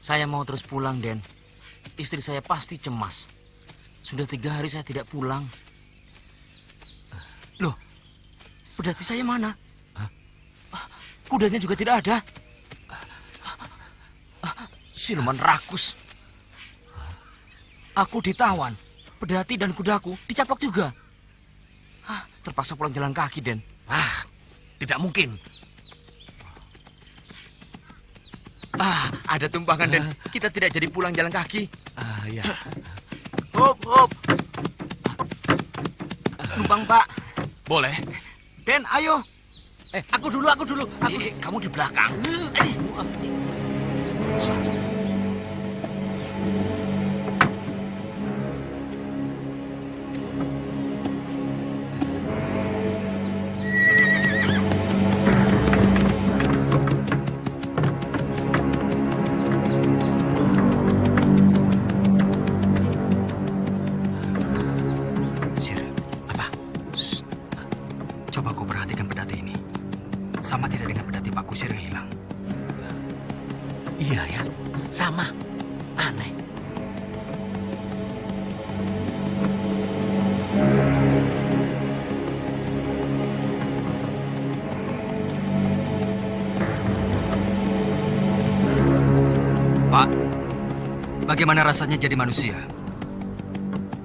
Saya mau terus pulang, Den. Istri saya pasti cemas. Sudah 3 hari saya tidak pulang. Loh, pedati saya mana? Kudanya juga tidak ada. Siluman rakus. Aku ditawan. Pedati dan kudaku dicaplok juga. Terpaksa pulang jalan kaki, Den. Tidak mungkin. Ada tumpangan, Den. Kita tidak jadi pulang jalan kaki. Ya. Hop, hop. Numpang, Pak. Boleh. Den, ayo. Aku dulu. Kamu di belakang. Sir, apa? Coba kau perhatikan pedati ini. Sama tidak dengan pedati Pak Kusir yang hilang? Iya ya, sama. Aneh. Pak, bagaimana rasanya jadi manusia?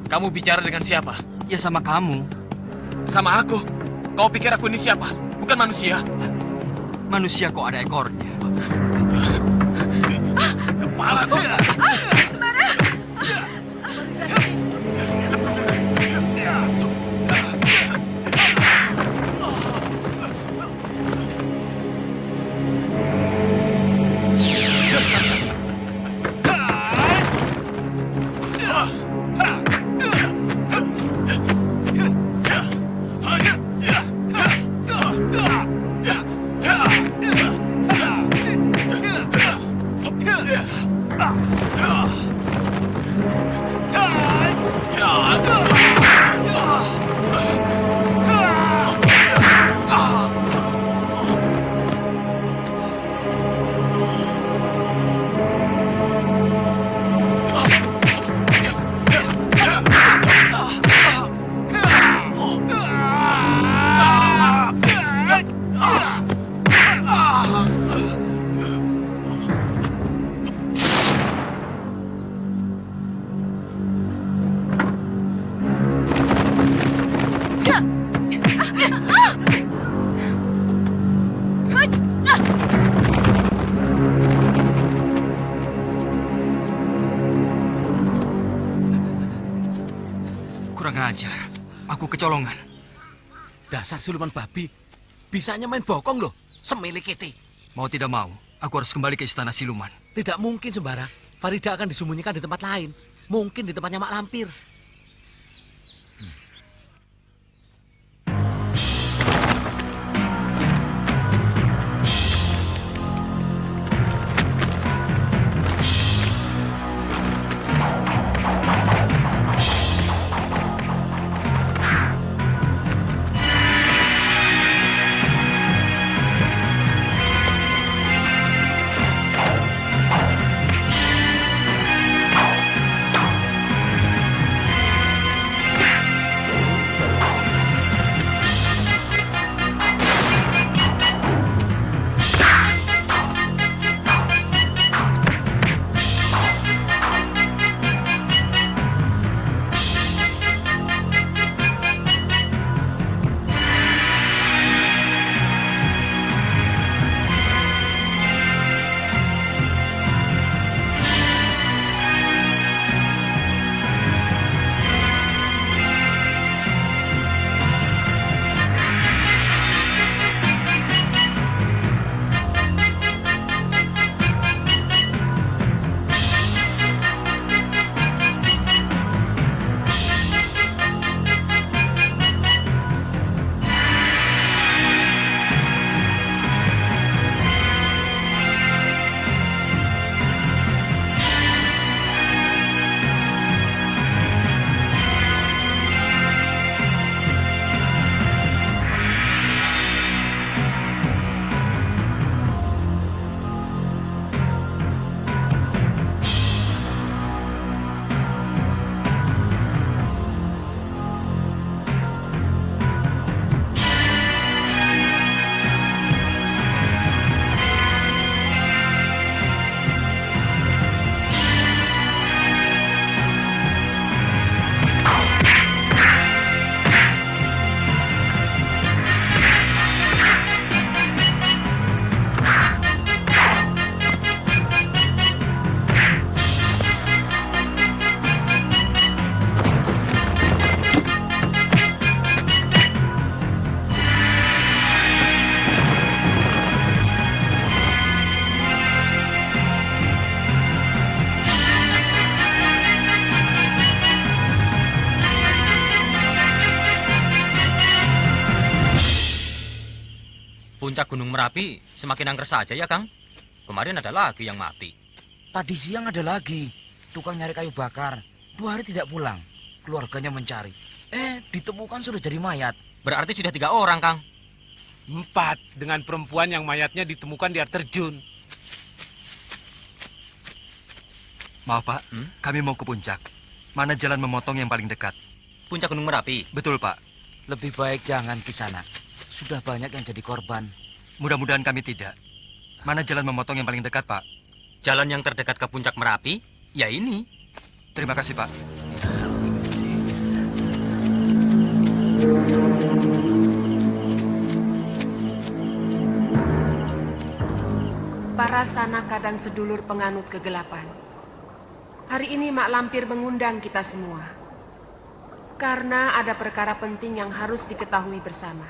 Kamu bicara dengan siapa? Ya sama kamu. Sama aku. Kau pikir aku ini siapa? Bukan manusia. Manusia kok ada ekornya? Kepala. Kurang ajar. Aku kecolongan. Dasar siluman babi. Bisanya main bokong loh. Semilik kete. Mau tidak mau, aku harus kembali ke istana siluman. Tidak mungkin, Sembara. Farida akan disembunyikan di tempat lain. Mungkin di tempatnya Mak Lampir. Puncak Gunung Merapi semakin angker saja ya, Kang. Kemarin ada lagi yang mati. Tadi siang ada lagi. Tukang nyari kayu bakar. 2 hari tidak pulang. Keluarganya mencari. Ditemukan sudah jadi mayat. Berarti sudah 3 orang, Kang. 4 dengan perempuan yang mayatnya ditemukan di air terjun. Maaf Pak, kami mau ke puncak. Mana jalan memotong yang paling dekat? Puncak Gunung Merapi. Betul Pak, Lebih baik jangan Kisanak. Sudah banyak yang jadi korban. mudah-mudahan kami tidak. Mana jalan memotong yang paling dekat Pak? Jalan yang terdekat ke Puncak Merapi, ya ini. Terima kasih Pak. Para sanak kadang sedulur penganut kegelapan. Hari ini Mak Lampir mengundang kita semua. Karena ada perkara penting yang harus diketahui bersama.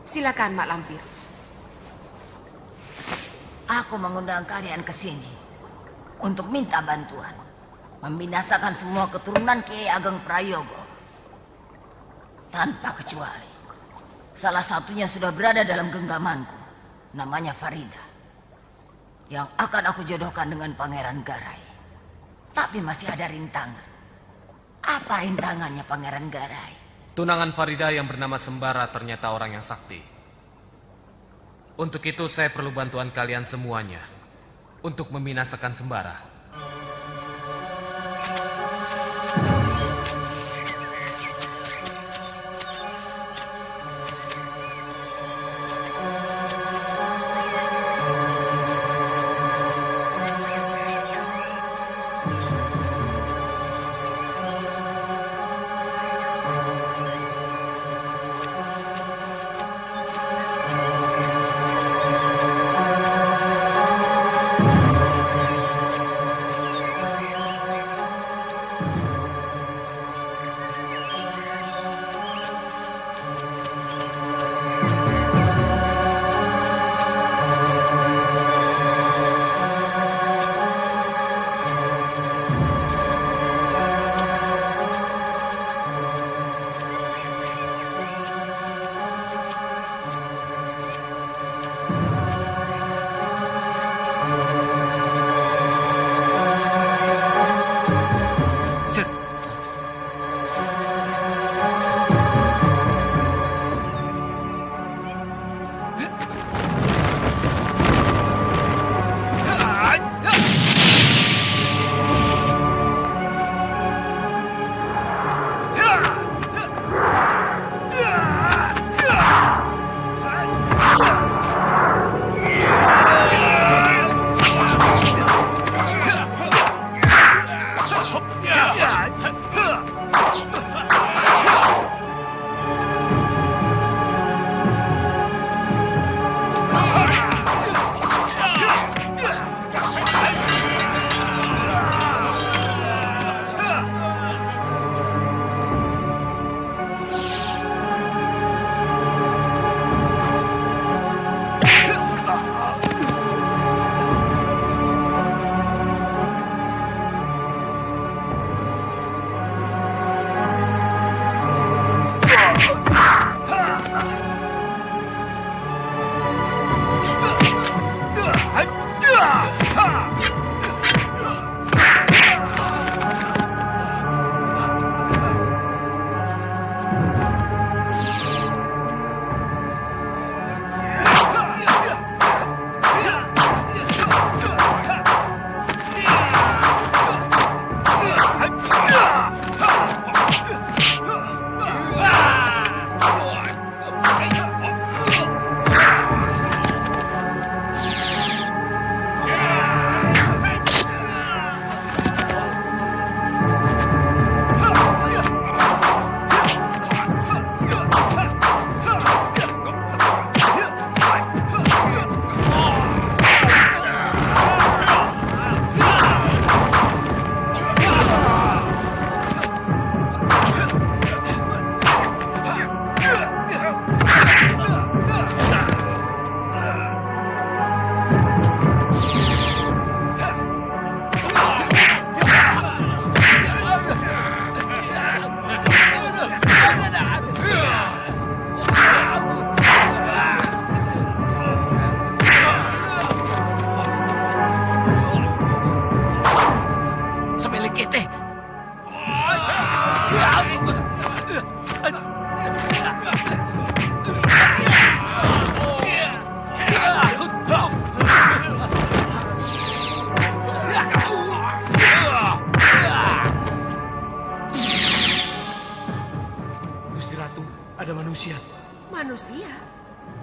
Silakan Mak Lampir. Aku mengundang kalian ke sini untuk minta bantuan. Membinasakan semua keturunan Kiai Ageng Prayogo. Tanpa kecuali. Salah satunya sudah berada dalam genggamanku. Namanya Farida. Yang akan aku jodohkan dengan Pangeran Garai. Tapi masih ada rintangan. Apa rintangannya Pangeran Garai? Tunangan Farida yang bernama Sembara ternyata orang yang sakti. Untuk itu saya perlu bantuan kalian semuanya untuk membinasakan Sembara.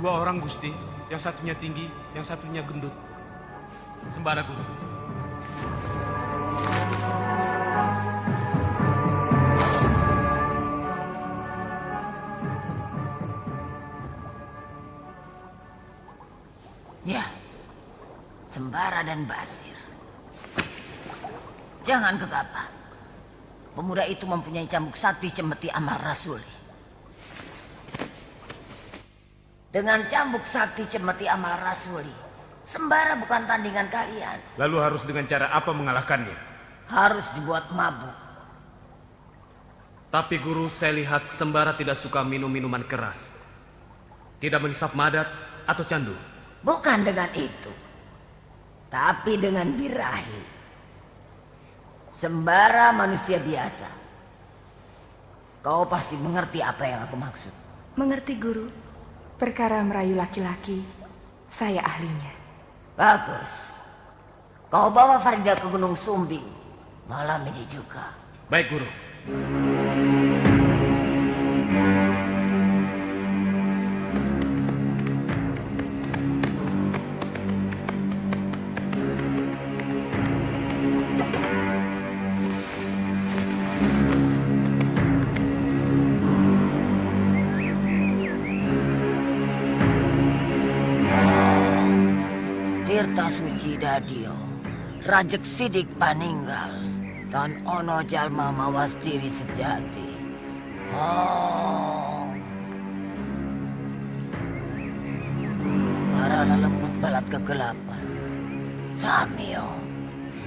Dua orang, Gusti. Yang satunya tinggi, yang satunya gendut. Sembara Guru. Ya, Sembara dan Basir. Jangan gegabah. Pemuda itu mempunyai cambuk sakti cemeti amal rasuli. Dengan cambuk sakti cemeti amal rasuli, Sembara bukan tandingan kalian. Lalu harus dengan cara apa mengalahkannya? Harus dibuat mabuk. Tapi Guru, saya lihat Sembara tidak suka minum minuman keras. Tidak menghisap madat atau candu. Bukan dengan itu, tapi dengan birahi. Sembara manusia biasa. Kau pasti mengerti apa yang aku maksud. Mengerti, Guru. Perkara merayu laki-laki, saya ahlinya. Bagus. Kau bawa Farida ke Gunung Sumbing malam ini juga. Baik, Guru. Tirta Suci Dadio, Rajek Sidik Paninggal, Tan Ono Jalma Mawas Diri Sejati. Para lelembut balat kegelapan.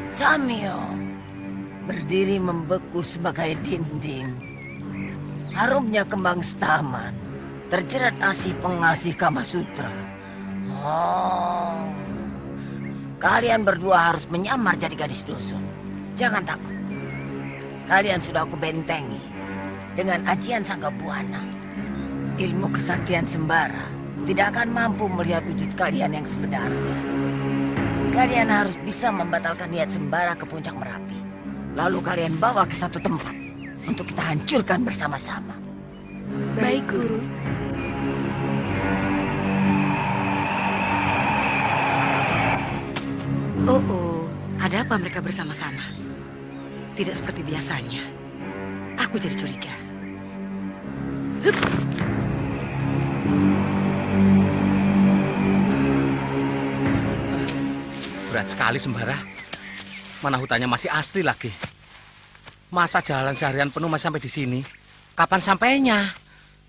Samio, berdiri membeku sebagai dinding. Harumnya kembang setaman, terjerat asih pengasih Kama Sutra. Kalian berdua harus menyamar jadi gadis dusun. Jangan takut. Kalian sudah aku bentengi dengan ajian Sangga Buana. Ilmu kesaktian Sembara tidak akan mampu melihat wujud kalian yang sebenarnya. Kalian harus bisa membatalkan niat Sembara ke puncak Merapi. Lalu kalian bawa ke satu tempat untuk kita hancurkan bersama-sama. Baik, Guru. Oh, ada apa mereka bersama-sama? Tidak seperti biasanya. Aku jadi curiga. Hup. Berat sekali Sembara. Mana hutannya masih asli lagi. Masa jalan seharian penuh masih sampai di sini? Kapan sampainya?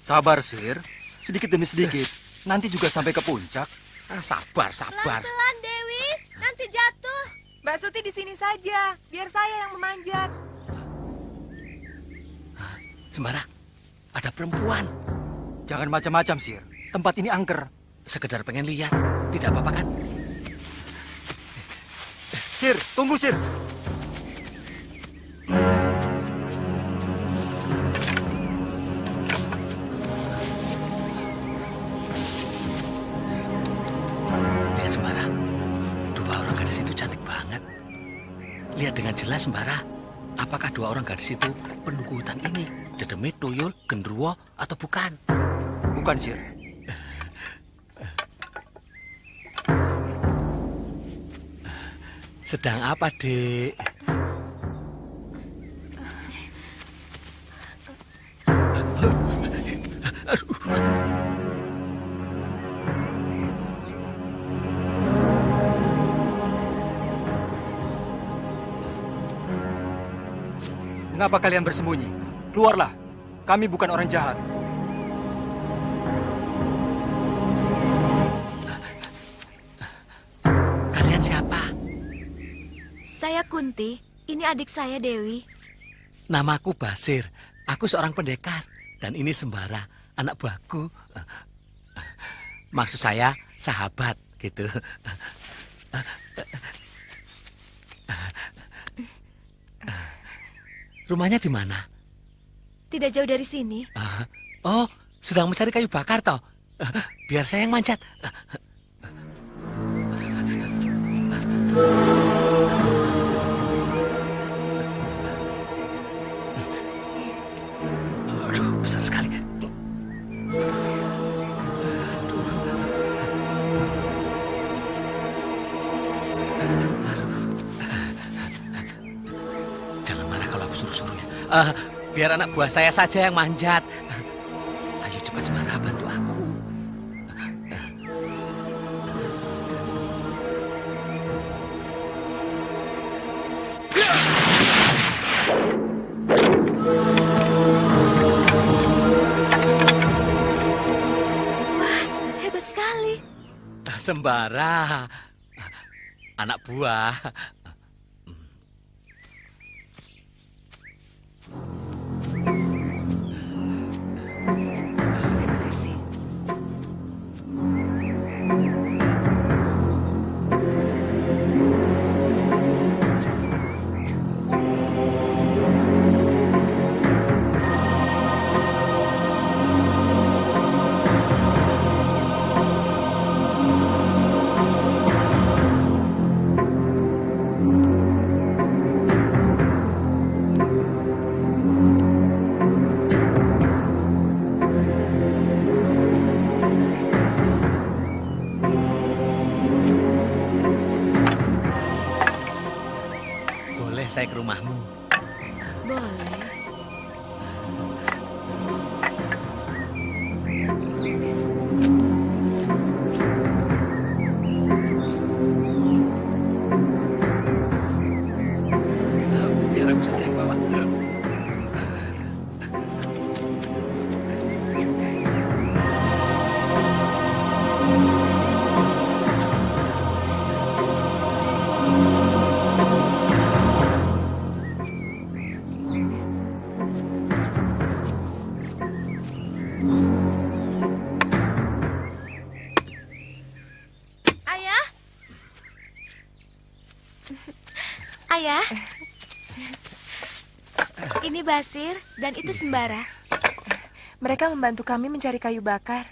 Sabar, Sir. Sedikit demi sedikit. Nanti juga sampai ke puncak. Sabar. Pelan-pelan, Dewi. Nanti jatuh. Mbak Suti di sini saja, biar saya yang memanjat. Sembara, ada perempuan. Jangan macam-macam, Sir. Tempat ini angker. Sekedar pengen lihat. Tidak apa-apa kan? Sir, tunggu, Sir. Lihat Sembara. Dua orang gadis itu cantik banget. Lihat dengan jelas Sembara. Apakah dua orang gadis itu penduduk hutan ini? Dedemit, Tuyul, Gendruwo, atau bukan? Bukan, Sir. Sedang apa, Dek? Mengapa kalian bersembunyi? Keluarlah. Kami bukan orang jahat. Kalian siapa? Saya Kunti. Ini adik saya, Dewi. Namaku Basir. Aku seorang pendekar. Dan ini Sembara, anak buahku. Maksud saya sahabat, gitu. Rumahnya di mana? Tidak jauh dari sini. Oh, sedang mencari kayu bakar toh? Biar saya yang manjat. Aduh, besar sekali. Aduh. Biar anak buah saya saja yang manjat. Ayo cepat Sembara, bantu aku. Hebat sekali. Sembara, anak buah. Terima kasih. Boleh saya ke rumahmu? Boleh. Biar aku saja yang bawa. Ayah? Ayah? Ini Basir dan itu Sembara. Mereka membantu kami mencari kayu bakar.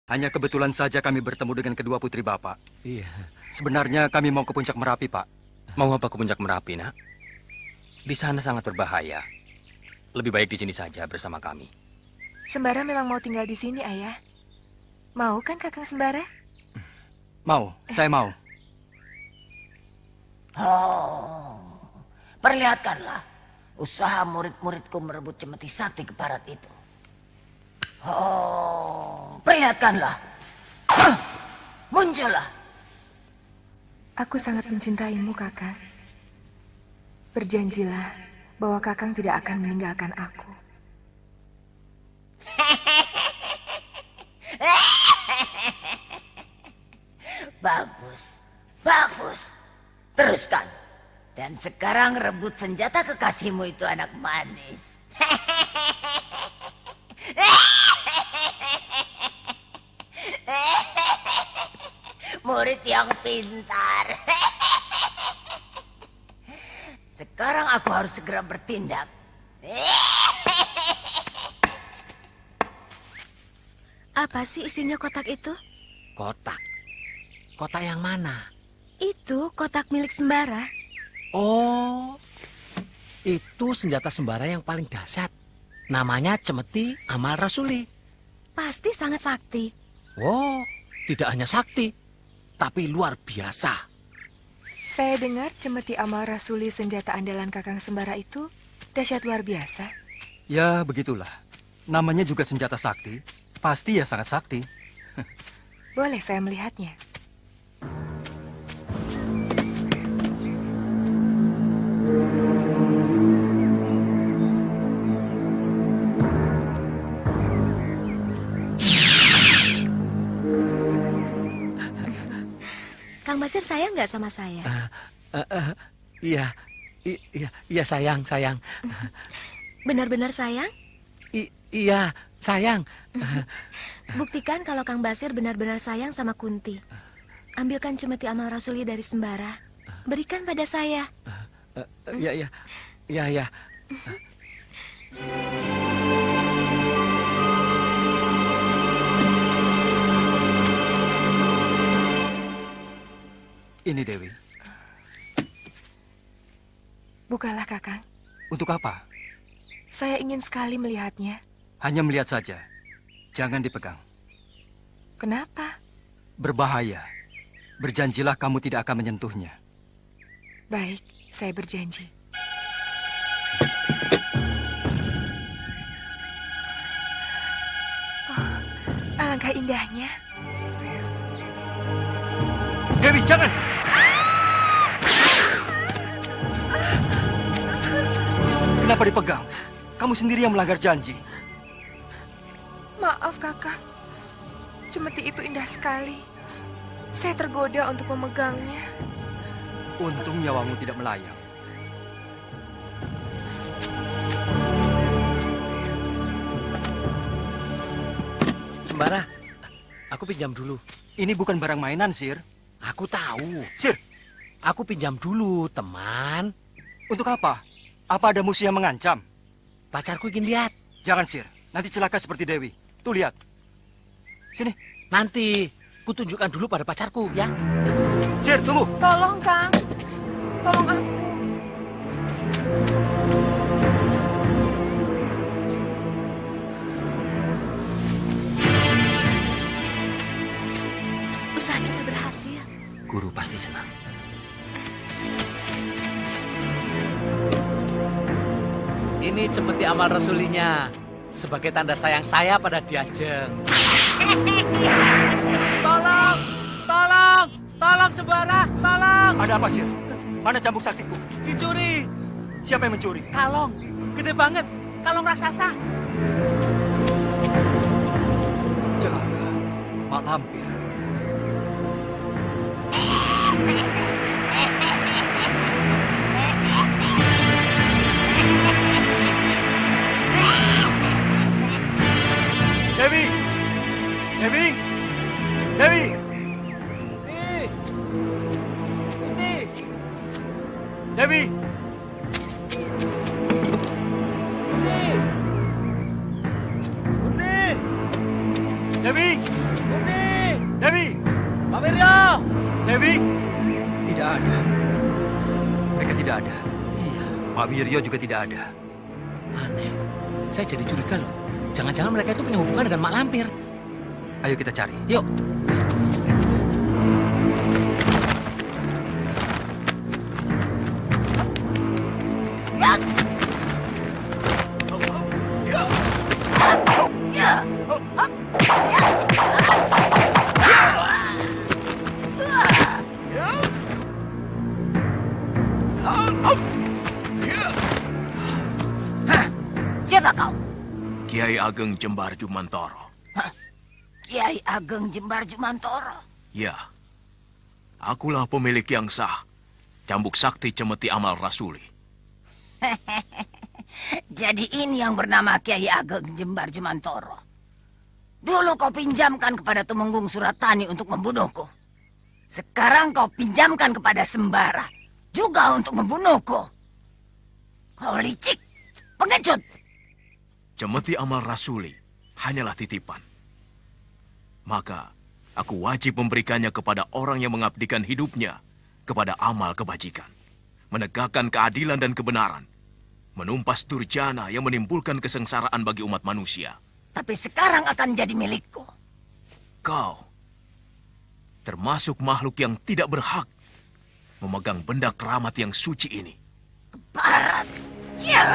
Hanya kebetulan saja kami bertemu dengan kedua putri Bapak. Iya. Sebenarnya kami mau ke puncak Merapi, Pak. Mau apa ke puncak Merapi, Nak? Di sana sangat berbahaya. Lebih baik di sini saja bersama kami. Sembara memang mau tinggal di sini, Ayah. Mau kan Kakang Sembara? Mau, saya mau. Oh, perlihatkanlah usaha murid-muridku merebut cemeti sakti keparat itu. Oh, perlihatkanlah. Muncullah. Aku sangat mencintaimu, Kakang. Berjanjilah bahwa Kakang tidak akan meninggalkan aku. Bagus, bagus. Teruskan. Dan sekarang rebut senjata kekasihmu itu, anak manis. Murid yang pintar. Sekarang aku harus segera bertindak. Apa sih isinya kotak itu? Kotak? Kotak yang mana? Itu kotak milik Sembara. Oh, itu senjata Sembara yang paling dahsyat. Namanya Cemeti Amal Rasuli. Pasti sangat sakti. Wow, tidak hanya sakti, tapi luar biasa. Saya dengar cemeti amal rasuli senjata andalan Kakang Sembara itu dahsyat luar biasa. Ya, begitulah. Namanya juga senjata sakti. Pasti ya sangat sakti. Boleh saya melihatnya? Kang Basir sayang nggak sama saya? Iya, iya sayang. Benar-benar sayang? Iya, sayang. Buktikan kalau Kang Basir benar-benar sayang sama Kunti. Ambilkan cemeti amal rasuli dari Sembara. Berikan pada saya. Iya. Ini Dewi. Bukalah, Kakang. Untuk apa? Saya ingin sekali melihatnya. Hanya melihat saja. Jangan dipegang. Kenapa? Berbahaya. Berjanjilah kamu tidak akan menyentuhnya. Baik, saya berjanji. indahnya. Dewi, jangan! Kenapa dipegang? Kamu sendiri yang melanggar janji. Maaf, Kakak. Cemeti itu indah sekali. Saya tergoda untuk memegangnya. Untung nyawamu tidak melayang. Sembara, aku pinjam dulu. Ini bukan barang mainan, Sir. Aku tahu. Sir, Aku pinjam dulu, teman. untuk apa? Apa ada musuh yang mengancam? Pacarku ingin lihat. Jangan, Sir. Nanti celaka seperti Dewi. Tuh, lihat. Sini. Nanti kutunjukkan dulu pada pacarku, ya. Sir, tunggu. Tolong, Kang. Tolong aku. Usaha kita berhasil. Guru pasti senang. Ini cemeti amal rasulinya sebagai tanda sayang saya pada Diajeng. Tolong, tolong, tolong Sembara, tolong. Ada apa, Sir? Mana cambuk saktiku? Dicuri. Siapa yang mencuri? Kalong, gede banget. Kalong raksasa. Celaka. Mak Lampir. Dewi! Dewi! Dewi! Dewi! Dewi! Dewi! Pak Wiryo. Dewi! Tidak ada. Mereka tidak ada. Iya, Pak Wiryo juga tidak ada. aneh. Saya jadi curiga loh. Jangan-jangan mereka itu punya hubungan dengan Mak Lampir. Ayo kita cari. Yuk. Siapa kau? Kiai Ageng Jembar Jumantoro. Kiai Ageng Jembar Jumantoro. Ya, akulah pemilik yang sah, cambuk sakti cemeti amal rasuli. Jadi ini yang bernama Kiai Ageng Jembar Jumantoro. Dulu kau pinjamkan kepada Tumenggung Suratani untuk membunuhku. Sekarang kau pinjamkan kepada Sembara juga untuk membunuhku. Kau licik, pengecut. Cemeti amal rasuli hanyalah titipan. Maka aku wajib memberikannya kepada orang yang mengabdikan hidupnya kepada amal kebajikan, menegakkan keadilan dan kebenaran, menumpas durjana yang menimbulkan kesengsaraan bagi umat manusia. Tapi sekarang akan jadi milikku. Kau termasuk makhluk yang tidak berhak memegang benda keramat yang suci ini. Barat. Ya.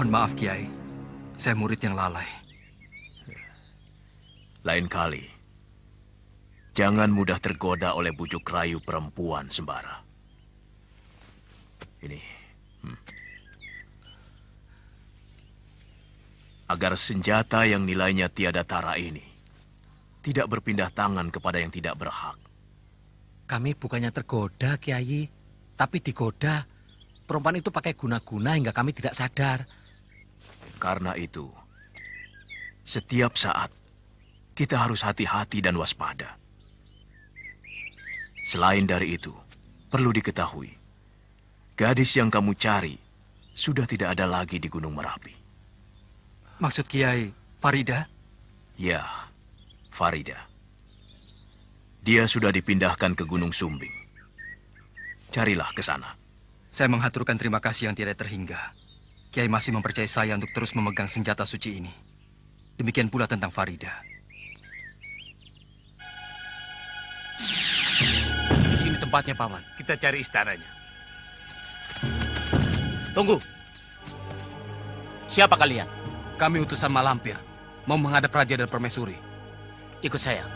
Mohon maaf, Kiai. Saya murid yang lalai. Lain kali, jangan mudah tergoda oleh bujuk rayu perempuan sembara. Ini. Agar senjata yang nilainya tiada tara ini tidak berpindah tangan kepada yang tidak berhak. Kami bukannya tergoda, Kiai, tapi digoda. Perempuan itu pakai guna-guna hingga kami tidak sadar. Karena itu, setiap saat kita harus hati-hati dan waspada. Selain dari itu, perlu diketahui, gadis yang kamu cari sudah tidak ada lagi di Gunung Merapi. Maksud Kiai, Farida? Ya, Farida. Dia sudah dipindahkan ke Gunung Sumbing. Carilah ke sana. Saya menghaturkan terima kasih yang tidak terhingga. Kiai masih mempercayai saya untuk terus memegang senjata suci ini. Demikian pula tentang Farida. Di sini tempatnya, Paman. Kita cari istananya. Tunggu. Siapa kalian? Kami utusan Mak Lampir, mau menghadap Raja dan Permaisuri. Ikut saya.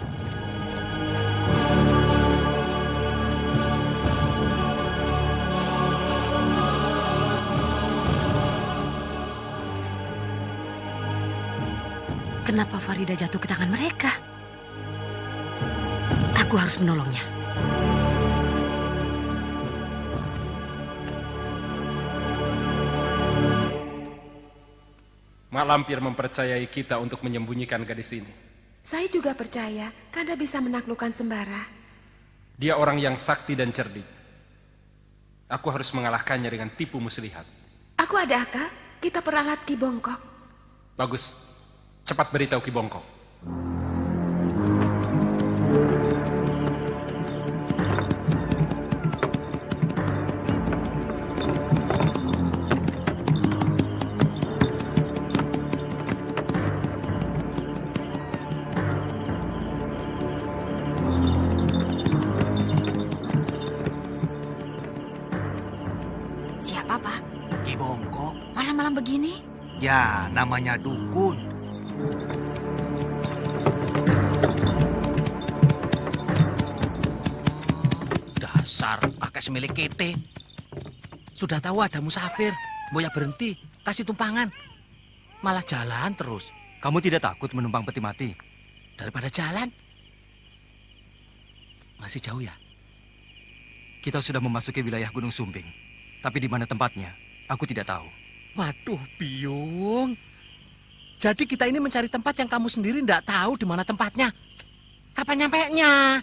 Kenapa Farida jatuh ke tangan mereka? Aku harus menolongnya. Mak Lampir mempercayai kita untuk menyembunyikan gadis ini. Saya juga percaya Kanda bisa menaklukkan Sembara. Dia orang yang sakti dan cerdik. Aku harus mengalahkannya dengan tipu muslihat. Aku ada akal, kita peralat Ki Bongkok. Bagus, cepat beritahu Ki Bongkok. Siapa, Pak? Ki Bongkok? Malam-malam begini? Ya, namanya dukun. Dasar pakai semilik kete. Sudah tahu ada musafir, mau ya berhenti, kasih tumpangan. Malah jalan terus. Kamu tidak takut menumpang peti mati? Daripada jalan. Masih jauh ya? Kita sudah memasuki wilayah Gunung Sumbing. Tapi di mana tempatnya, aku tidak tahu. Waduh, Biung. Jadi kita ini mencari tempat yang kamu sendiri tidak tahu di mana tempatnya. Kapan nyampenya?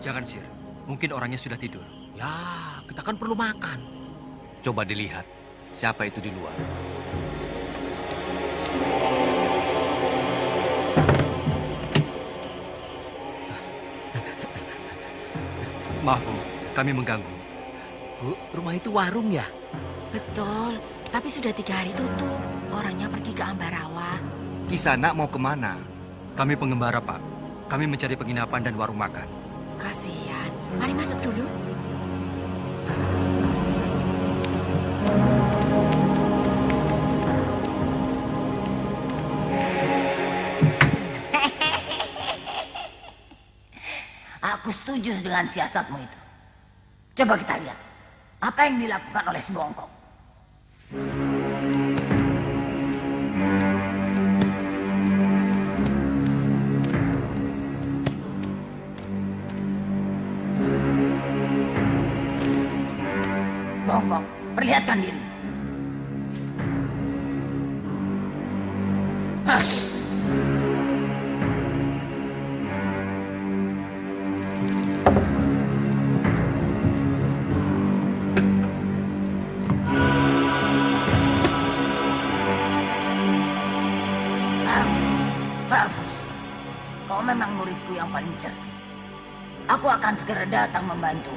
Jangan, Sir. Mungkin orangnya sudah tidur. Ya, kita kan perlu makan. Coba dilihat, siapa itu di luar. Maaf, Bu. Kami mengganggu. Bu, rumah itu warung ya? Betul, tapi sudah 3 hari tutup. Orangnya pergi ke Ambarawa. Kisanak mau kemana? Kami pengembara, Pak. Kami mencari penginapan dan warung makan. Kasihan. Mari masuk dulu. Aku setuju dengan siasatmu itu. Coba kita lihat. Apa yang dilakukan oleh si Bongkok? Bongkok, perlihatkan diri. Hah. paling cerdik. Aku akan segera datang membantumu.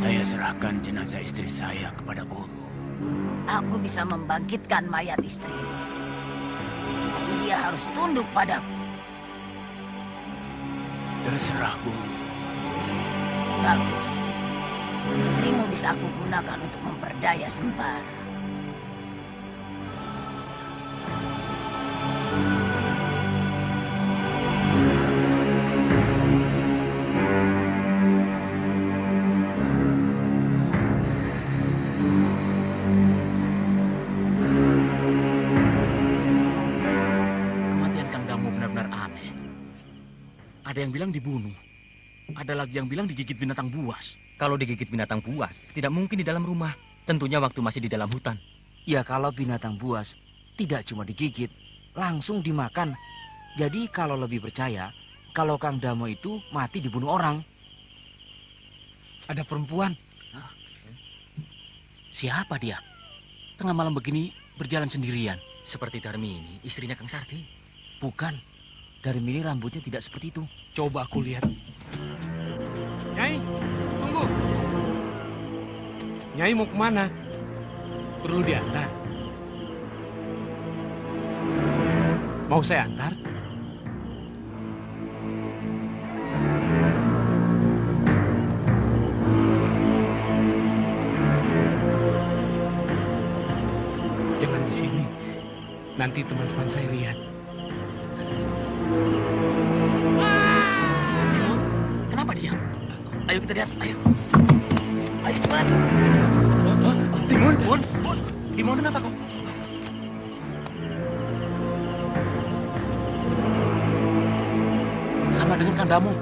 Saya serahkan jenazah istri saya kepada guru. Aku bisa membangkitkan mayat istrimu. Tapi dia harus tunduk padaku. Terserah guru. Bagus. Istrimu bisa aku gunakan untuk memperdaya Sembara. Kematian Kang Damo benar-benar aneh. Ada yang bilang dibunuh. Ada lagi yang bilang digigit binatang buas. Kalau digigit binatang buas, tidak mungkin di dalam rumah. Tentunya waktu masih di dalam hutan. Ya kalau binatang buas tidak cuma digigit, langsung dimakan. Jadi kalau lebih percaya, kalau Kang Damo itu mati dibunuh orang. Ada perempuan. Siapa dia? Tengah malam begini berjalan sendirian. Seperti Darmi ini, istrinya Kang Sarti. Bukan, Darmi ini rambutnya tidak seperti itu. Coba aku lihat. Nyai, tunggu. Nyai mau kemana? Perlu diantar? Mau saya antar? Jangan di sini. Nanti teman-teman saya lihat. Kenapa dia? Ayo kita lihat, ayo. Ayo cepat. Timun kenapa kok? Sama dengan Kang Damo.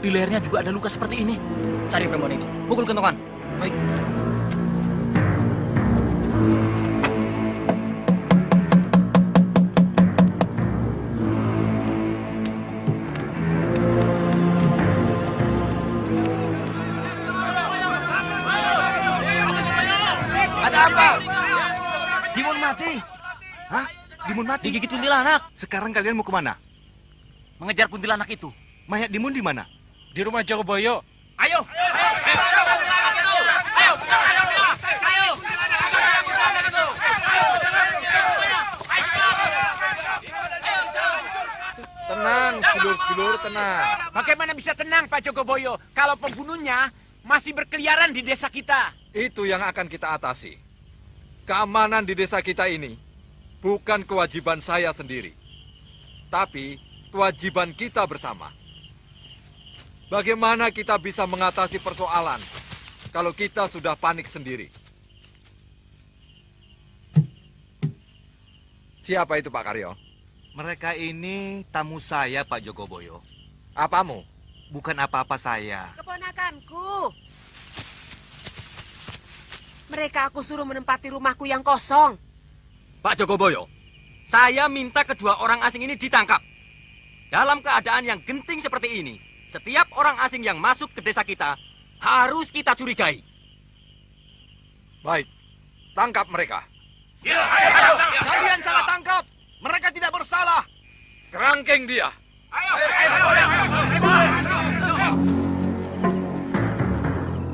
Di lehernya juga ada luka seperti ini. Cari perempuan ini. Pukul kentongan. Baik. Ada apa? Dimun mati. Hah? Dimun mati? Digigit kuntilanak. Sekarang kalian mau kemana? Mengejar kuntilanak itu. Mayat Dimun di mana? Di rumah Jogoboyo. Ayo. Tenang, sedulur-sedulur, tenang. Bagaimana bisa tenang, Pak Jogoboyo, kalau pembunuhnya masih berkeliaran di desa kita? Itu yang akan kita atasi. Keamanan di desa kita ini bukan kewajiban saya sendiri, tapi kewajiban kita bersama. Bagaimana kita bisa mengatasi persoalan kalau kita sudah panik sendiri? Siapa itu, Pak Karyo? Mereka ini tamu saya, Pak Jogoboyo. Apamu? Bukan apa-apa saya. Keponakanku. Mereka aku suruh menempati rumahku yang kosong. Pak Jogoboyo, saya minta kedua orang asing ini ditangkap. Dalam keadaan yang genting seperti ini, setiap orang asing yang masuk ke desa kita harus kita curigai. Baik, tangkap mereka. Ya, ayo. Kalian salah tangkap. Mereka tidak bersalah. Kerangkeng dia.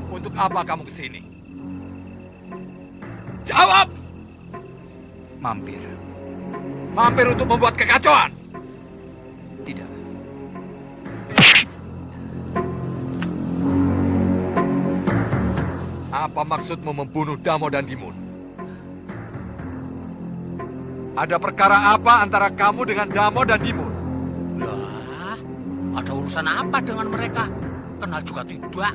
Untuk apa kamu kesini? Jawab! Mampir. Mampir untuk membuat kekacauan? Tidak. Apa maksudmu membunuh Damo dan Dimun? Ada perkara apa antara kamu dengan Damo dan Dimun? Lah, ada urusan apa dengan mereka? Kenal juga tidak.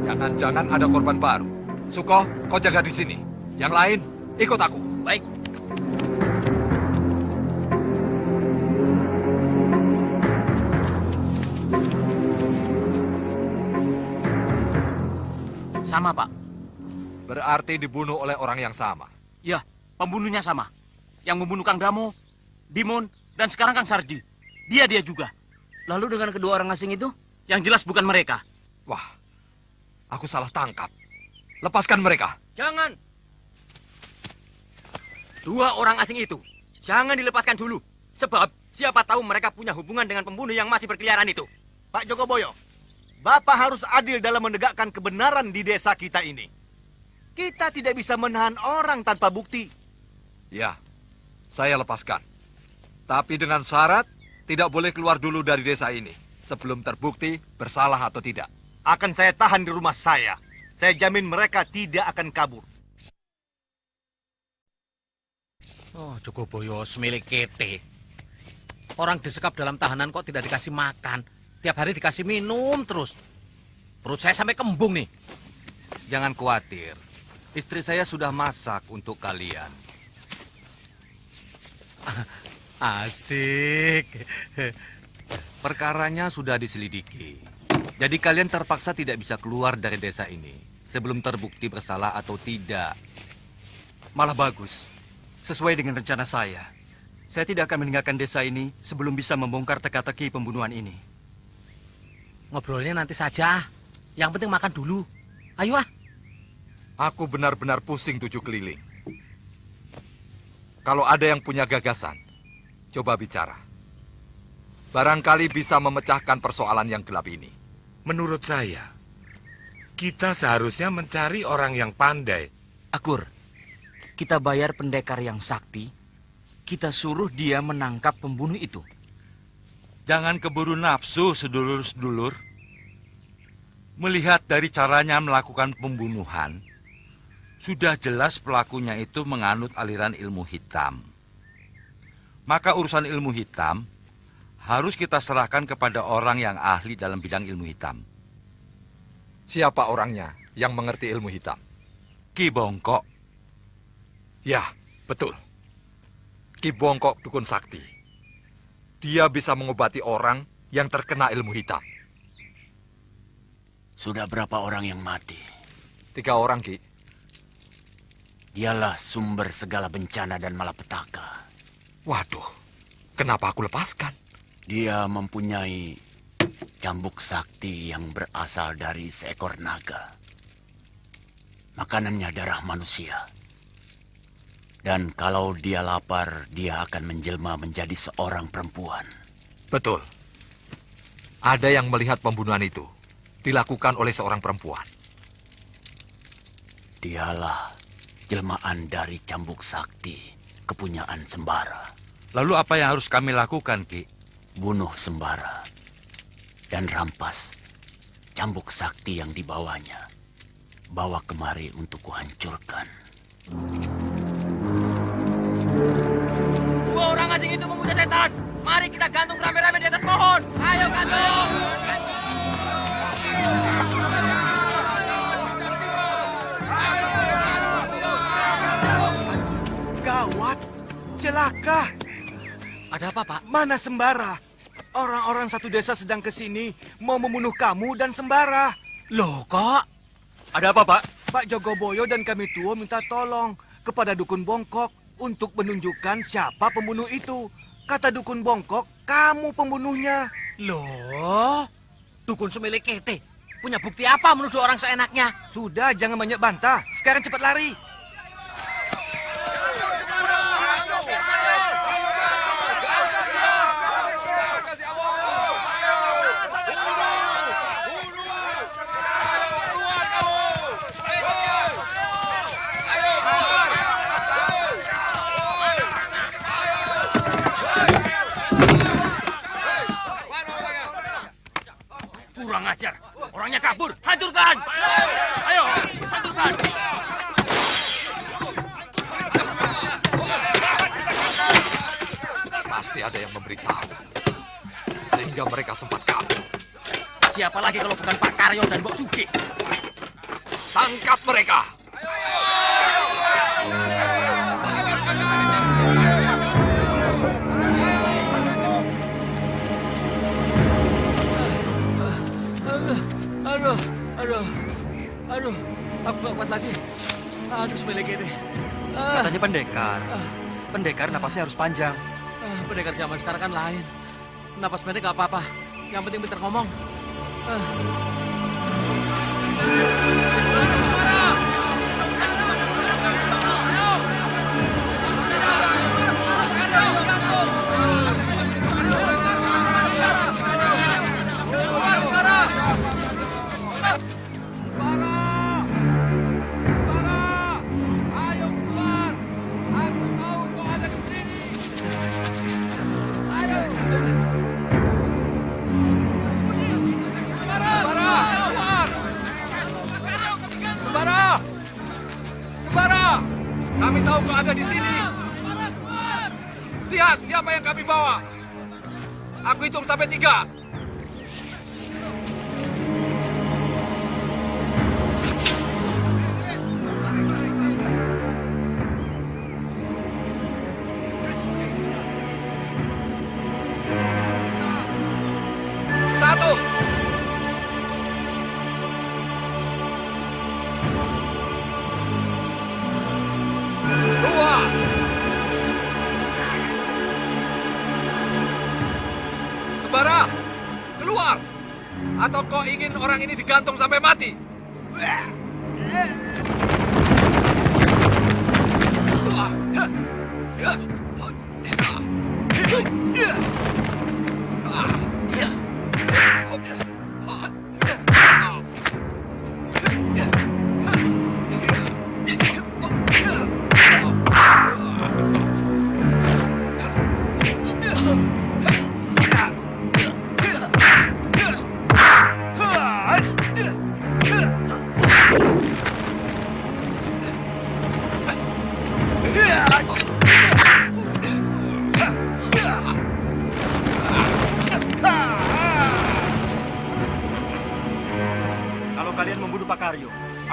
Jangan-jangan ada korban baru. Suko, kau jaga di sini. Yang lain, ikut aku. Baik. sama, Pak. Berarti dibunuh oleh orang yang sama. Ya, pembunuhnya sama. Yang membunuh Kang Damo, Dimon, dan sekarang Kang Sarji. Dia juga. Lalu dengan kedua orang asing itu? Yang jelas bukan mereka. Wah, aku salah tangkap. Lepaskan mereka. Jangan. Dua orang asing itu, jangan dilepaskan dulu. Sebab siapa tahu mereka punya hubungan dengan pembunuh yang masih berkeliaran itu. Pak Jogoboyo, Bapak harus adil dalam menegakkan kebenaran di desa kita ini. Kita tidak bisa menahan orang tanpa bukti. Ya, saya lepaskan. Tapi dengan syarat, tidak boleh keluar dulu dari desa ini. Sebelum terbukti bersalah atau tidak. Akan saya tahan di rumah saya. Saya jamin mereka tidak akan kabur. Oh, Jogoboyo semilik kete. Orang disekap dalam tahanan kok tidak dikasih makan. Tiap hari dikasih minum terus. Perut saya sampai kembung nih. Jangan khawatir. Istri saya sudah masak untuk kalian. Asik. Perkaranya sudah diselidiki. Jadi kalian terpaksa tidak bisa keluar dari desa ini sebelum terbukti bersalah atau tidak. Malah bagus. Sesuai dengan rencana saya. Saya tidak akan meninggalkan desa ini sebelum bisa membongkar teka-teki pembunuhan ini. Ngobrolnya nanti saja. Yang penting makan dulu. Ayo ah. Aku benar-benar pusing 7 keliling. Kalau ada yang punya gagasan, coba bicara. Barangkali bisa memecahkan persoalan yang gelap ini. Menurut saya, kita seharusnya mencari orang yang pandai. Akur, kita bayar pendekar yang sakti, kita suruh dia menangkap pembunuh itu. Jangan keburu nafsu, sedulur-sedulur. Melihat dari caranya melakukan pembunuhan, sudah jelas pelakunya itu menganut aliran ilmu hitam. Maka urusan ilmu hitam harus kita serahkan kepada orang yang ahli dalam bidang ilmu hitam. Siapa orangnya yang mengerti ilmu hitam? Ki Bongkok. Ya, betul. Ki Bongkok dukun sakti. Dia bisa mengobati orang yang terkena ilmu hitam. Sudah berapa orang yang mati? 3 orang, Ki. Dialah sumber segala bencana dan malapetaka. Waduh, kenapa aku lepaskan? Dia mempunyai cambuk sakti yang berasal dari seekor naga. Makanannya darah manusia. Dan kalau dia lapar, dia akan menjelma menjadi seorang perempuan. Betul. Ada yang melihat pembunuhan itu dilakukan oleh seorang perempuan. Dialah jelmaan dari cambuk sakti kepunyaan Sembara. Lalu apa yang harus kami lakukan, Ki? Bunuh Sembara dan rampas cambuk sakti yang dibawanya. Bawa kemari untuk kuhancurkan. 2 orang asing itu memuja setan. Mari kita gantung rame-rame di atas pohon. Ayo gantung. Gawat, celaka. Ada apa, Pak? Mana Sembara? Orang-orang satu desa sedang kesini mau membunuh kamu dan Sembara. Loh, kok? Ada apa, Pak? Pak Jogoboyo dan kami tua minta tolong kepada Dukun Bongkok untuk menunjukkan siapa pembunuh itu. Kata Dukun Bongkok, kamu pembunuhnya. Loh, Dukun semilik kete. Punya bukti apa menuduh orang seenaknya? Sudah, jangan banyak bantah. Sekarang cepat lari. Kurang ajar. Orangnya kabur. Hancurkan. Ayo, hancurkan. Pasti ada yang memberitahu. Sehingga mereka sempat kabur. Siapa lagi kalau bukan Pak Karyo dan Mbok Sugi? Tangkap mereka. Aduh, Aku gak kuat lagi. Aduh, sebelik ini. Katanya pendekar. Pendekar napasnya harus panjang. Pendekar zaman sekarang kan lain. Napas pendek gak apa-apa. Yang penting pintar ngomong. Kami tahu kau ada di sini. Lihat siapa yang kami bawa. Aku hitung sampai 3. Atau kau ingin orang ini digantung sampai mati?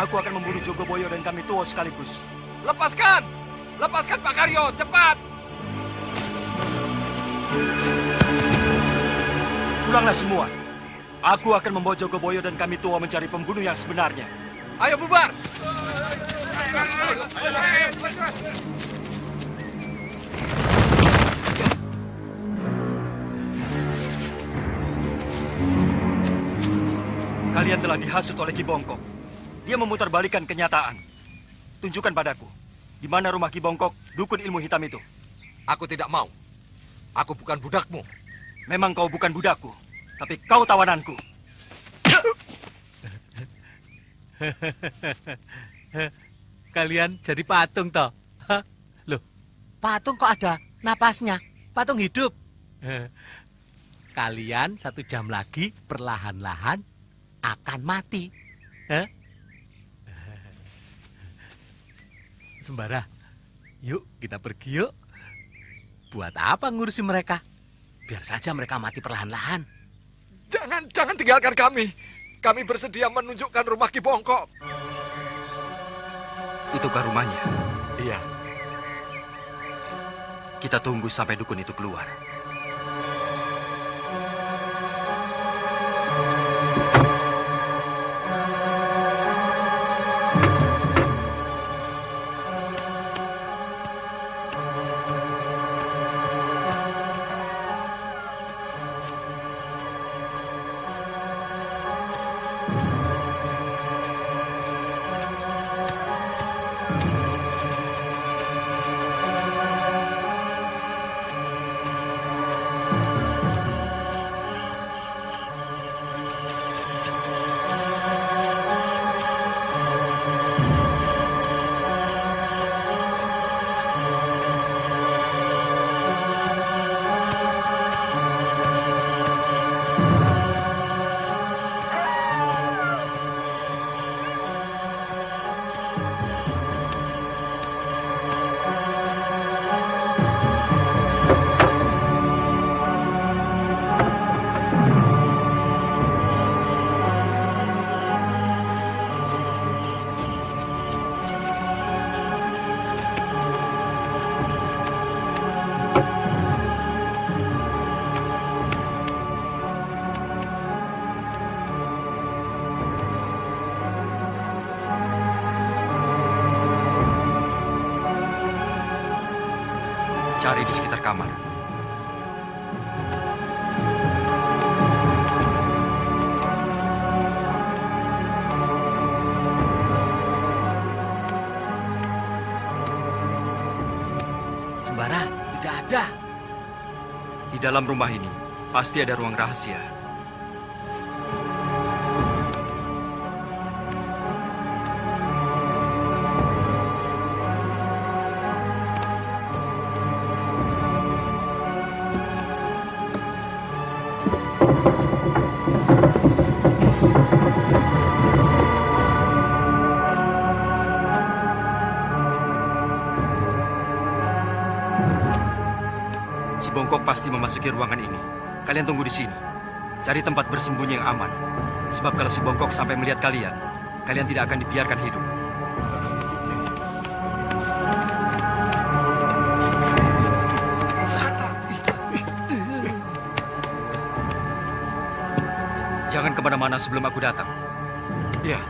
Aku akan membunuh Jogoboyo dan kami tua sekaligus. Lepaskan! Lepaskan Pak Karyo, cepat! Pulanglah semua. Aku akan membawa Jogoboyo dan kami tua mencari pembunuh yang sebenarnya. Ayo bubar! Kalian telah dihasut oleh Ki Bongkok. Dia memutarbalikkan kenyataan. Tunjukkan padaku, di mana rumah Ki Bongkok, dukun ilmu hitam itu. Aku tidak mau. Aku bukan budakmu. Memang kau bukan budakku, tapi kau tawananku. Kalian jadi patung toh? Loh, patung kok ada napasnya? Patung hidup. Kalian 1 jam lagi perlahan-lahan akan mati. Sembara, yuk kita pergi yuk. Buat apa ngurusi mereka? Biar saja mereka mati perlahan-lahan. Jangan tinggalkan kami. Kami bersedia menunjukkan rumah Ki Bongkok. Itukah rumahnya? Iya. Kita tunggu sampai dukun itu keluar. cari di sekitar kamar. Sembara, tidak ada. Di dalam rumah ini pasti ada ruang rahasia. Si Bongkok pasti memasuki ruangan ini. Kalian tunggu di sini. Cari tempat bersembunyi yang aman. Sebab kalau si Bongkok sampai melihat kalian, kalian tidak akan dibiarkan hidup. Jangan kemana-mana sebelum aku datang. Ya.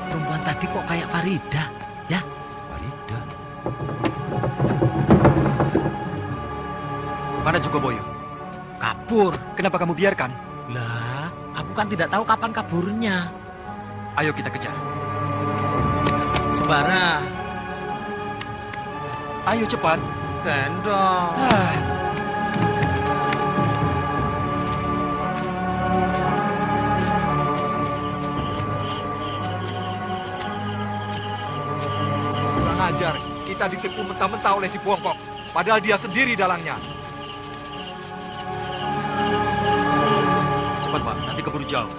Perempuan tadi kok kayak Farida, ya? Farida. Mana Jogoboyo? Kabur. Kenapa kamu biarkan? Lah, aku kan tidak tahu kapan kaburnya. Ayo kita kejar. Sembara. Ayo cepat. Gendong. Kurang ajar, kita ditipu mentah-mentah oleh si Bongkok. Padahal dia sendiri dalangnya. Cepat Pak, nanti keburu jauh.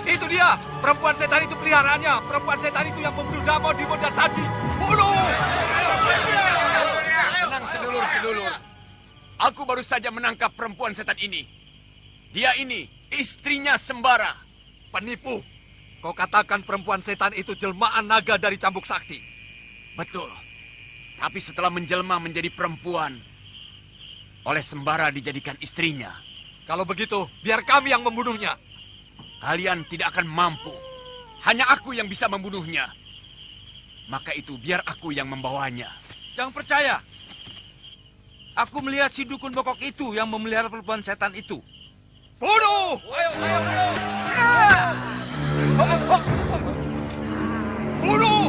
Itu dia, perempuan setan itu peliharaannya. Perempuan setan itu yang membunuh Damo, Dimo, dan Saji. Bunuh! Tenang sedulur-sedulur. Aku baru saja menangkap perempuan setan ini. Dia ini istrinya Sembara. Penipu. Kau katakan perempuan setan itu jelmaan naga dari cambuk sakti. Betul. Tapi setelah menjelma menjadi perempuan, oleh Sembara dijadikan istrinya. Kalau begitu, biar kami yang membunuhnya. Kalian tidak akan mampu. Hanya aku yang bisa membunuhnya. Maka itu biar aku yang membawanya. Jangan percaya. Aku melihat si dukun Bongkok itu yang memelihara perempuan setan itu. Bunuh! Bunuh!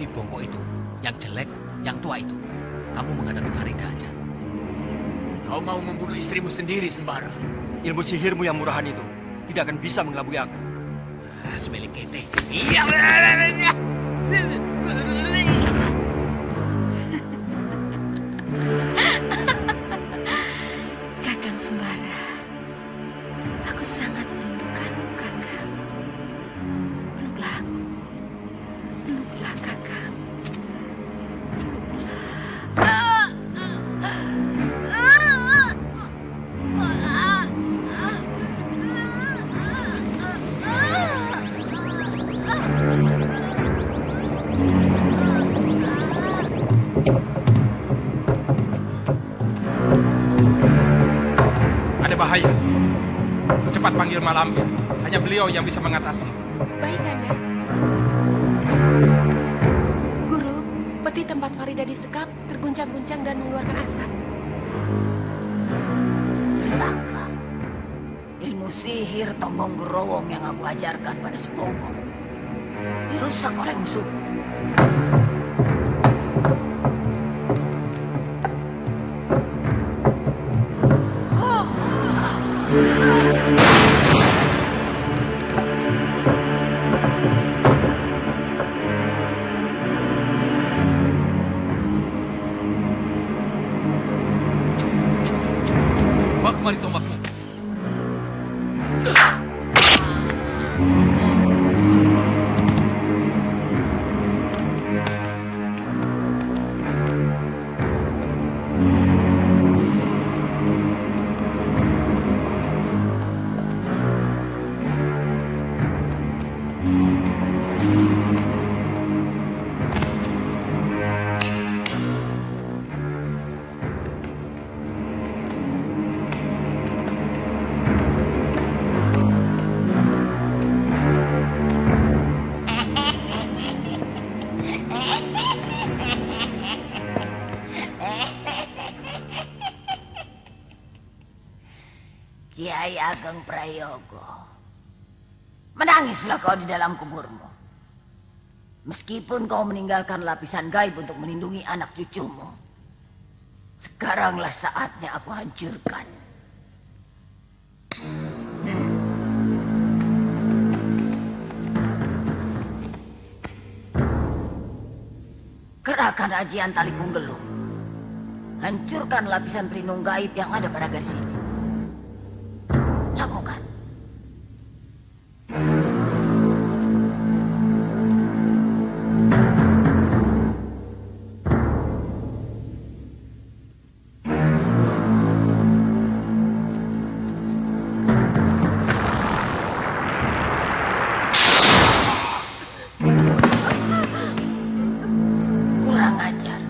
si bongkok itu, yang jelek, yang tua itu. Kamu menghadapi Farida aja. Kau mau membunuh istrimu sendiri, Sembara. Ilmu sihirmu yang murahan itu tidak akan bisa mengelabui aku. Semilik kete. Iya. Kakang Sembara, aku sangat merindukanmu, Kakang. Peluklah aku. Peluklah, Kakang. Ada bahaya. Cepat panggil Malampir. Hanya beliau yang bisa mengatasi. Baik, Kanda. Guru, peti tempat Farida disekap terguncang-guncang dan mengeluarkan asap. Celaka. Ilmu sihir tonggong gerowong yang aku ajarkan pada si bongkok dirusak oleh musuhku. Bawa kembali tombakmu. Kiai Ageng Prayogo, menangislah kau di dalam kuburmu. Meskipun kau meninggalkan lapisan gaib untuk melindungi anak cucumu, sekaranglah saatnya aku hancurkan. Kerahkan ajian tali kunggelung. Hancurkan lapisan pelindung gaib yang ada pada gadis ini. Lakukan. Kurang ajar.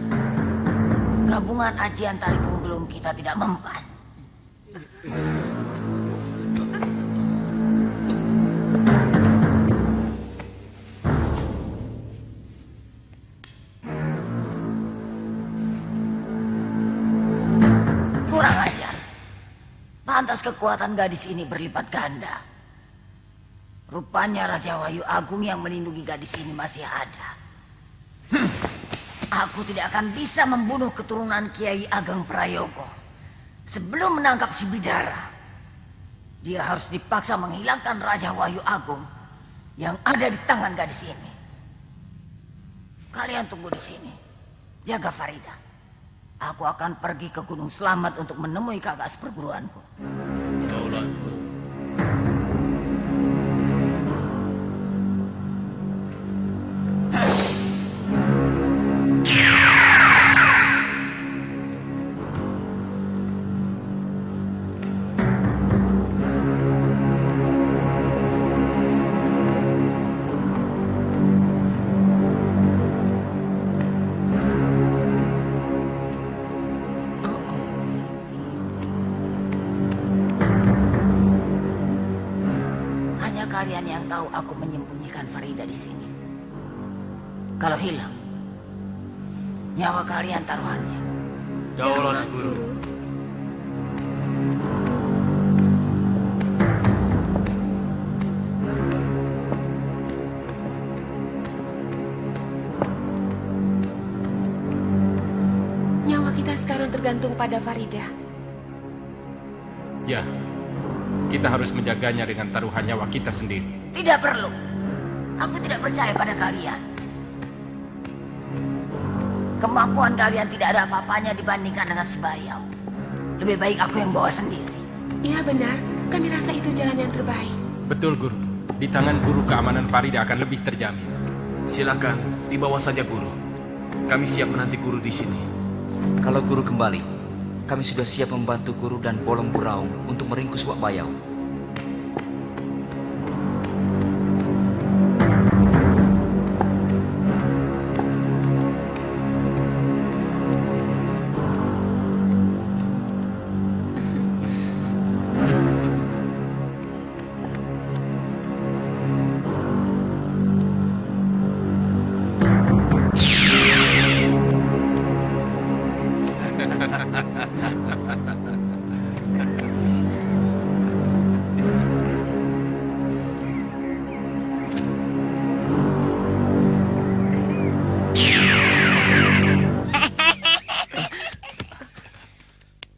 Gabungan ajian tali kunggelung kita tidak mempan. Kurang ajar. Pantas kekuatan gadis ini berlipat ganda. Rupanya Raja Wahyu Agung yang melindungi gadis ini masih ada. Aku tidak akan bisa membunuh keturunan Kiai Ageng Prayogo sebelum menangkap si Bidara. Dia harus dipaksa menghilangkan Raja Wahyu Agung yang ada di tangan gadis ini. Kalian tunggu di sini. Jaga Farida. Aku akan pergi ke Gunung Selamat untuk menemui kakak seperguruanku. Kalian yang tahu aku menyembunyikan Farida di sini. Kalau hilang, nyawa kalian taruhannya. Daulat Guru. sekarang tergantung pada Farida. Ya, kita harus menjaganya dengan taruhan nyawa kita sendiri. Tidak perlu. Aku tidak percaya pada kalian. Kemampuan kalian tidak ada apa-apanya dibandingkan dengan si Bayau. Lebih baik aku yang bawa sendiri. Iya benar, kami rasa itu jalan yang terbaik. Betul, Guru. Di tangan Guru keamanan Farida akan lebih terjamin. Silakan, dibawa saja Guru. Kami siap menanti Guru di sini. Kalau Guru kembali, kami sudah siap membantu Guru dan Bolong Buraung untuk meringkus Wak Bayau.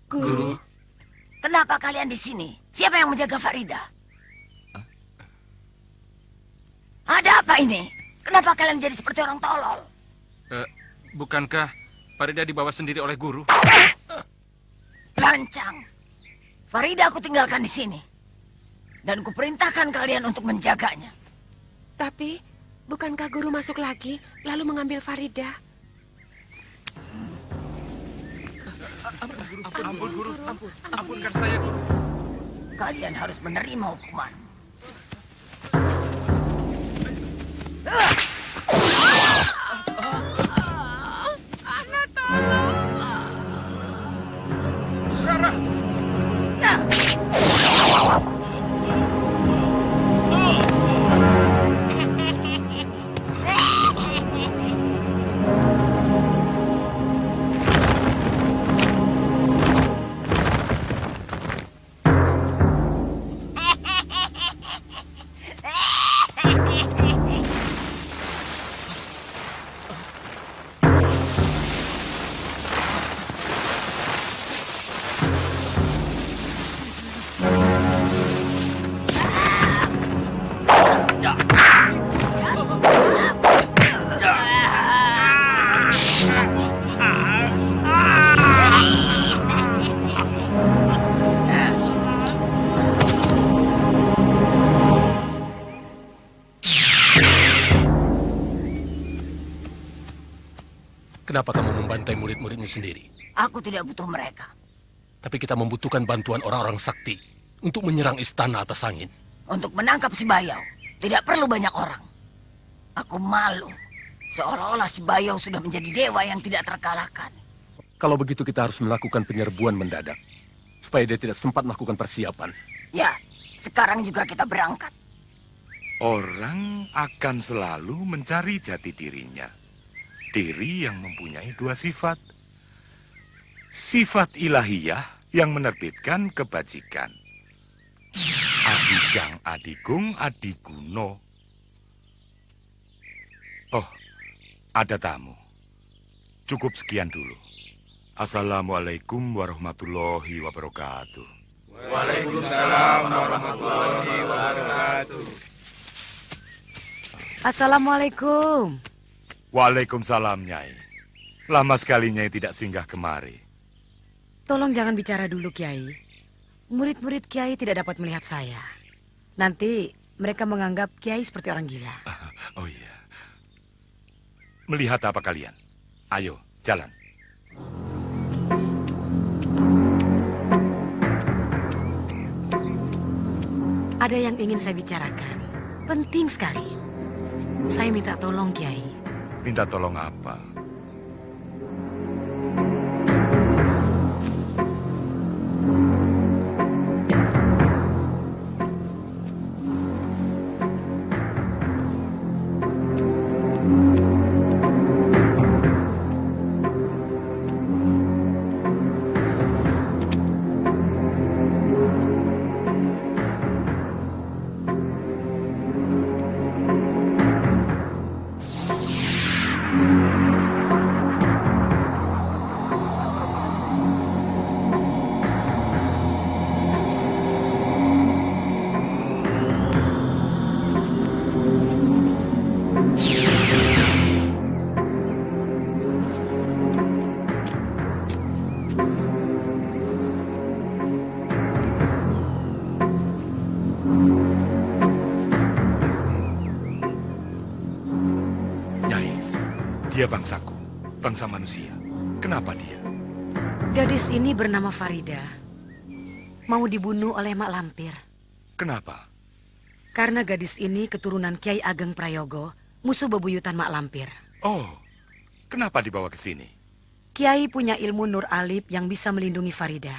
Guru, kenapa kalian di sini? Siapa yang menjaga Farida? Ada apa ini? Kenapa kalian jadi seperti orang tolol? Bukankah Farida dibawa sendiri oleh Guru? Lancang. Farida aku tinggalkan di sini. Dan kuperintahkan kalian untuk menjaganya. Tapi, bukankah Guru masuk lagi, lalu mengambil Farida? Ampun, Guru. Ampunkan saya, Guru. Kalian harus menerima hukuman. Rara! Kenapa kamu membantai murid-muridmu sendiri? Aku tidak butuh mereka. Tapi kita membutuhkan bantuan orang-orang sakti untuk menyerang istana atas angin. Untuk menangkap si Bayau, tidak perlu banyak orang. Aku malu. Seolah-olah si Bayau sudah menjadi dewa yang tidak terkalahkan. Kalau begitu kita harus melakukan penyerbuan mendadak. Supaya dia tidak sempat melakukan persiapan. Ya, sekarang juga kita berangkat. Orang akan selalu mencari jati dirinya. Diri yang mempunyai dua sifat. Sifat ilahiyah yang menerbitkan kebajikan. Adigang adigung adiguno. Oh, ada tamu. Cukup sekian dulu. Assalamualaikum warahmatullahi wabarakatuh. Waalaikumsalam warahmatullahi wabarakatuh. Assalamualaikum. Waalaikumsalam, Nyai. Lama sekali Nyai tidak singgah kemari. Tolong jangan bicara dulu, Kiai. Murid-murid Kiai tidak dapat melihat saya. Nanti mereka menganggap Kiai seperti orang gila. Oh iya. Melihat apa kalian? Ayo, jalan. Ada yang ingin saya bicarakan. Penting sekali. Saya minta tolong, Kiai. Minta tolong apa? Dia bangsaku, bangsa manusia. Kenapa dia? Gadis ini bernama Farida. Mau dibunuh oleh Mak Lampir. Kenapa? Karena gadis ini keturunan Kiai Ageng Prayogo, musuh bebuyutan Mak Lampir. Oh, kenapa dibawa ke sini? Kiai punya ilmu Nur Alib yang bisa melindungi Farida.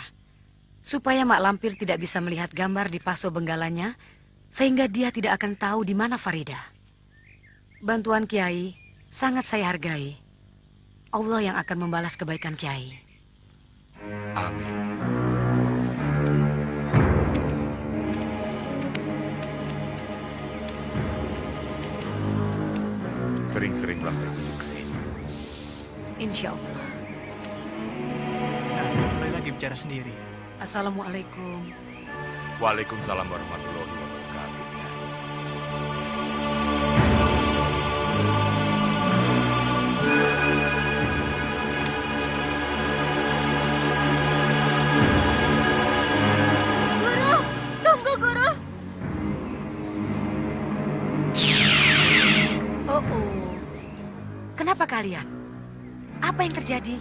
Supaya Mak Lampir tidak bisa melihat gambar di paso benggalanya, sehingga dia tidak akan tahu di mana Farida. Bantuan Kiai sangat saya hargai. Allah yang akan membalas kebaikan Kiai. Amin. Sering-seringlah berkunjung ke sini. Insya Allah. Nah, mulai lagi bicara sendiri. Assalamualaikum. Waalaikumsalam warahmatullahi wabarakatuh. Guru, tunggu guru. Oh. Kenapa kalian? Apa yang terjadi?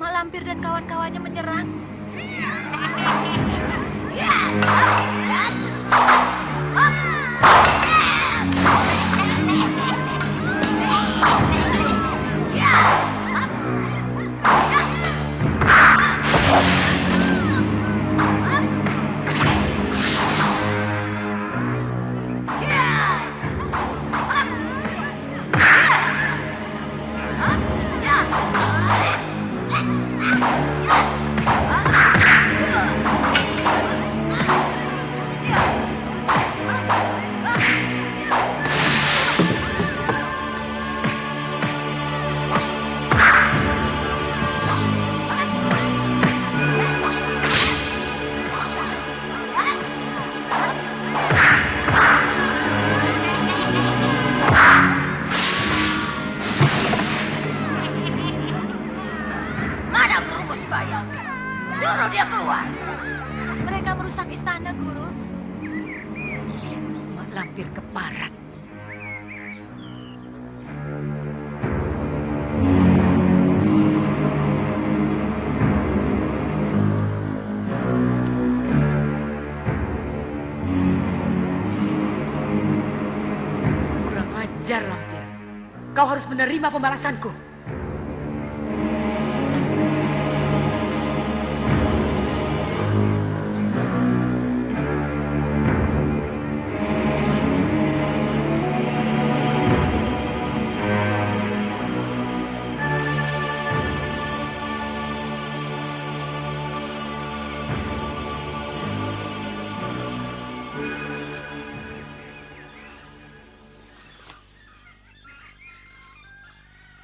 Mak Lampir dan kawan-kawannya menyerang. Mana guru Musbaya? Suruh dia keluar. Mereka merusak istana, guru. Mak Lampir keparat. Kurang ajar, Lampir. Kau harus menerima pembalasanku.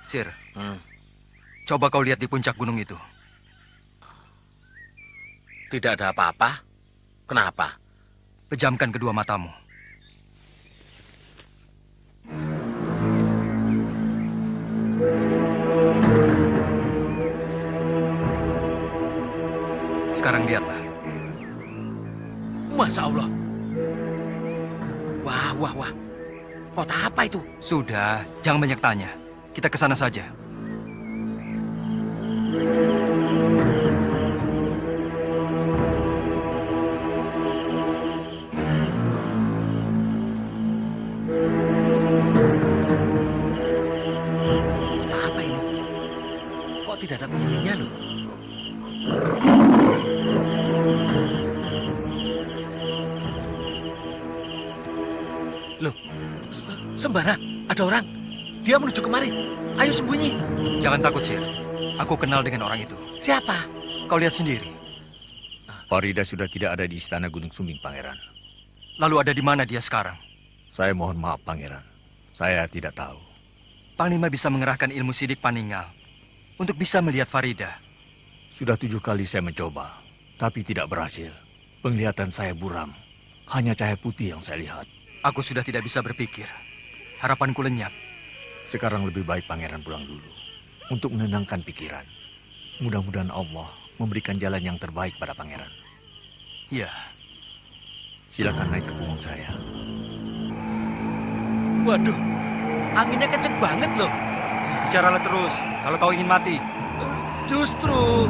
Sir, coba kau lihat di puncak gunung itu. Tidak ada apa-apa. Kenapa? Pejamkan kedua matamu. Sekarang lihatlah. Masya Allah. Wah. Kota apa itu? Sudah, jangan banyak tanya. Kita ke sana saja. Kota apa ini? Kok tidak ada penghuninya loh? Loh, Sembara, ada orang. Dia menuju kemari. Ayo sembunyi. Jangan takut, Sir. Aku kenal dengan orang itu. Siapa? Kau lihat sendiri. Farida sudah tidak ada di istana Gunung Sumbing, Pangeran. Lalu ada di mana dia sekarang? Saya mohon maaf, Pangeran. Saya tidak tahu. Panglima bisa mengerahkan ilmu sidik Paninggal untuk bisa melihat Farida. Sudah 7 kali saya mencoba, tapi tidak berhasil. Penglihatan saya buram. Hanya cahaya putih yang saya lihat. Aku sudah tidak bisa berpikir. Harapanku lenyap. Sekarang lebih baik Pangeran pulang dulu. Untuk menenangkan pikiran. Mudah-mudahan Allah memberikan jalan yang terbaik pada Pangeran. Ya. Silakan naik ke punggung saya. Waduh, anginnya kenceng banget loh. Bicaralah terus kalau kau ingin mati. Justru...